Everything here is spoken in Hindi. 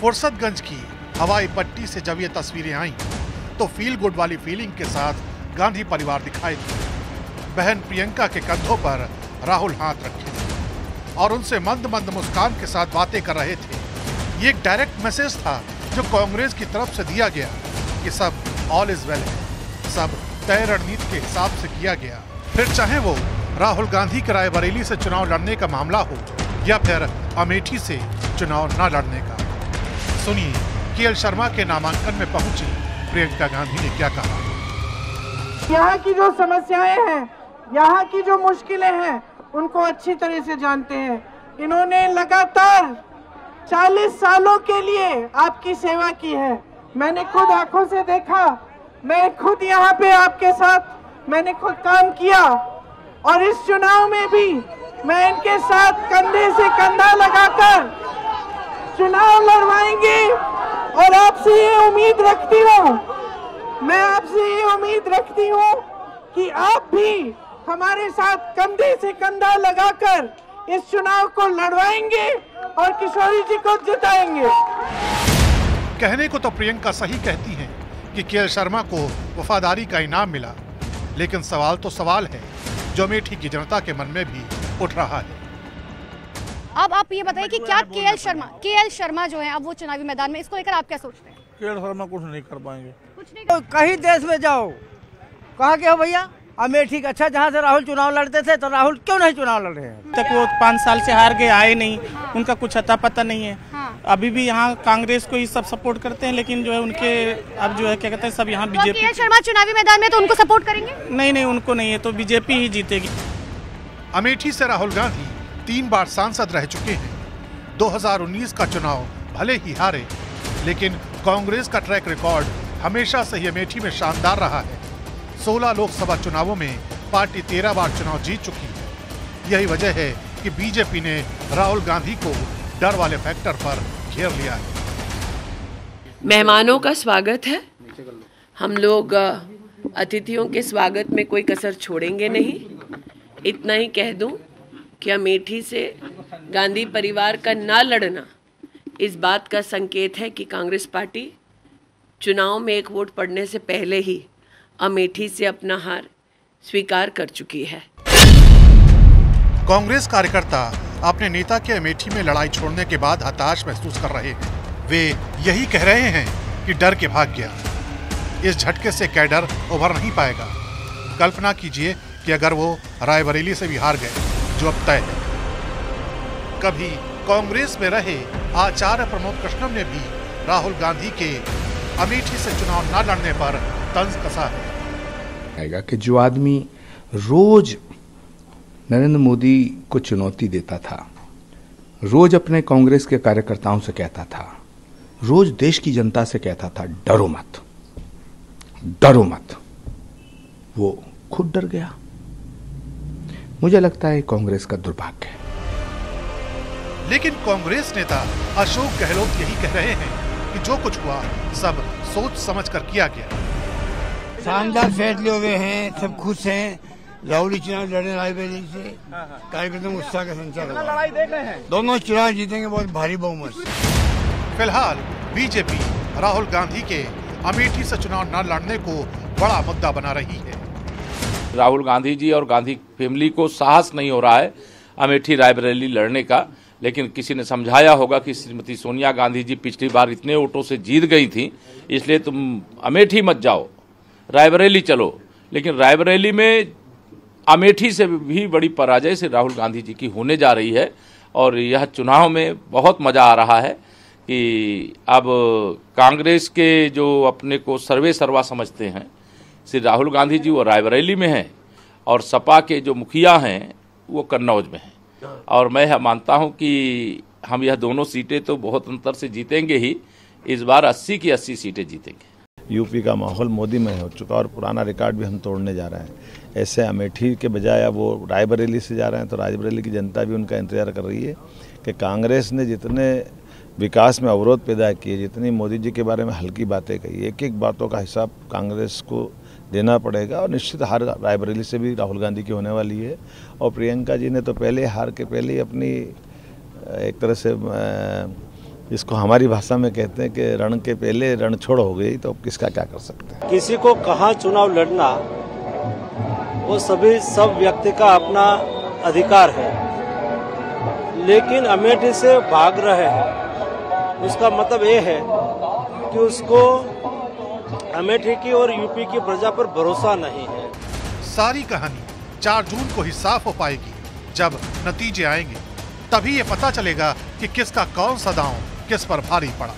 फुर्सतगंज की हवाई पट्टी से जब ये तस्वीरें आईं, तो फील गुड वाली फीलिंग के साथ गांधी परिवार दिखाई दी। बहन प्रियंका के कंधों पर राहुल हाथ रखे थे और उनसे मंद मंद मुस्कान के साथ बातें कर रहे थे। ये एक डायरेक्ट मैसेज था जो कांग्रेस की तरफ से दिया गया कि सब ऑल इज वेल है, सब तय रणनीति के हिसाब से किया गया। फिर चाहे वो राहुल गांधी के रायबरेली से चुनाव लड़ने का मामला हो या फिर अमेठी से चुनाव न लड़ने का। सुनिए केएल शर्मा के नामांकन में पहुंची प्रियंका गांधी ने क्या कहा। यहाँ की जो समस्याएं हैं, यहाँ की जो मुश्किलें हैं, उनको अच्छी तरह से जानते हैं। इन्होंने लगातार 40 सालों के लिए आपकी सेवा की है। मैंने खुद आंखों से देखा, मैं खुद यहाँ पे आपके साथ मैंने खुद काम किया और इस चुनाव में भी मैं इनके साथ कंधे से कंधा लगाकर चुनाव लड़वाएंगे और आपसे ये उम्मीद रखती हूँ, मैं आपसे ये उम्मीद रखती हूँ कि आप भी हमारे साथ कंधे से कंधा लगाकर इस चुनाव को लड़वाएंगे और किशोरी जी को जिताएंगे। कहने को तो प्रियंका सही कहती हैं कि केएल शर्मा को वफादारी का इनाम मिला, लेकिन सवाल तो सवाल है जो अमेठी की जनता के मन में भी उठ रहा है। अब आप ये बताइए कि क्या केएल शर्मा जो है अब वो चुनावी मैदान में, इसको लेकर आप क्या सोचते हैं? केएल शर्मा कुछ नहीं कर पाएंगे। कुछ नहीं तो कहीं देश में जाओ, कहा क्या भैया अमेठी का अच्छा, जहाँ से राहुल चुनाव लड़ते थे तो राहुल क्यों नहीं चुनाव लड़ रहे हैं? तक वो 5 साल से हार गए, आए नहीं, उनका कुछ अता पता नहीं है। अभी भी यहाँ कांग्रेस को ही सब सपोर्ट करते हैं, लेकिन जो है उनके अब जो है क्या कहते हैं सब यहाँ बीजेपी। केएल शर्मा चुनावी मैदान में तो उनको सपोर्ट करेंगे? नहीं, उनको नहीं है, तो बीजेपी ही जीतेगी। अमेठी से राहुल गांधी 3 बार सांसद रह चुके हैं। 2019 का चुनाव भले ही हारे, लेकिन कांग्रेस का ट्रैक रिकॉर्ड हमेशा से ही अमेठी में शानदार रहा है। 16 लोकसभा चुनावों में पार्टी 13 बार चुनाव जीत चुकी है। यही वजह है कि बीजेपी ने राहुल गांधी को डर वाले फैक्टर पर घेर लिया है। मेहमानों का स्वागत है। हम लोग अतिथियों के स्वागत में कोई कसर छोड़ेंगे नहीं। इतना ही कह दूं कि अमेठी से गांधी परिवार का ना लड़ना इस बात का संकेत है कि कांग्रेस पार्टी चुनाव में एक वोट पड़ने से पहले ही अमेठी से अपना हार स्वीकार कर चुकी है। कांग्रेस कार्यकर्ता अपने नेता के अमेठी में लड़ाई छोड़ने के बाद हताश महसूस कर रहे हैं। वे यही कह रहे हैं कि डर के भाग गया। इस झटके से कैडर उभर नहीं पाएगा। कल्पना कीजिए कि अगर वो रायबरेली से भी हार गए, जो अब तय है। कभी कांग्रेस में रहे आचार्य प्रमोद कृष्णम ने भी राहुल गांधी के अमेठी से चुनाव न लड़ने पर तंज कसा है कि जो आदमी रोज नरेंद्र मोदी को चुनौती देता था, रोज अपने कांग्रेस के कार्यकर्ताओं से कहता था, रोज देश की जनता से कहता था डरो मत, डरो मत, वो खुद डर गया। मुझे लगता है कांग्रेस का दुर्भाग्य है। लेकिन कांग्रेस नेता अशोक गहलोत यही कह रहे हैं कि जो कुछ हुआ सब सोच समझ कर किया गया। शानदार फैसले हुए हैं, सब खुश हैं। राहुल चुनाव लड़ने रायबरेली से कार्यकर्ता उत्साह का संचार लड़ाई देख रहे हैं। दोनों चुनाव जीतेंगे बहुत भारी बहुमत से। फिलहाल बीजेपी राहुल गांधी के अमेठी से चुनाव न लड़ने को बड़ा मुद्दा बना रही है। राहुल गांधी जी और गांधी फैमिली को साहस नहीं हो रहा है अमेठी रायबरेली लड़ने का, लेकिन किसी ने समझाया होगा कि श्रीमती सोनिया गांधी जी पिछली बार इतने वोटों से जीत गई थी, इसलिए तुम अमेठी मत जाओ, रायबरेली चलो। लेकिन रायबरेली में अमेठी से भी बड़ी पराजय से राहुल गांधी जी की होने जा रही है और यह चुनाव में बहुत मजा आ रहा है कि अब कांग्रेस के जो अपने को सर्वे सर्वा समझते हैं श्री राहुल गांधी जी वो रायबरेली में हैं और सपा के जो मुखिया हैं वो कन्नौज में हैं। और मैं मानता हूं कि हम यह दोनों सीटें तो बहुत अंतर से जीतेंगे ही, इस बार 80 की 80 सीटें जीतेंगे। यूपी का माहौल मोदी में हो चुका और पुराना रिकॉर्ड भी हम तोड़ने जा रहे हैं। ऐसे अमेठी के बजाय अब वो रायबरेली से जा रहे हैं, तो रायबरेली की जनता भी उनका इंतजार कर रही है कि कांग्रेस ने जितने विकास में अवरोध पैदा किए, जितनी मोदी जी के बारे में हल्की बातें कही, एक एक बातों का हिसाब कांग्रेस को देना पड़ेगा और निश्चित हार रायबरेली से भी राहुल गांधी की होने वाली है। और प्रियंका जी ने तो पहले हार के पहले ही अपनी एक तरह से इसको हमारी भाषा में कहते हैं कि रण के पहले रण छोड़ हो गई, तो किसका क्या कर सकते हैं। किसी को कहाँ चुनाव लड़ना वो सब व्यक्ति का अपना अधिकार है, लेकिन अमेठी से भाग रहे हैं उसका मतलब ये है कि उसको अमेठी की और यूपी की प्रजा पर भरोसा नहीं है। सारी कहानी 4 जून को ही साफ हो पाएगी। जब नतीजे आएंगे तभी ये पता चलेगा कि किसका कौन सा दांव किस पर भारी पड़ा।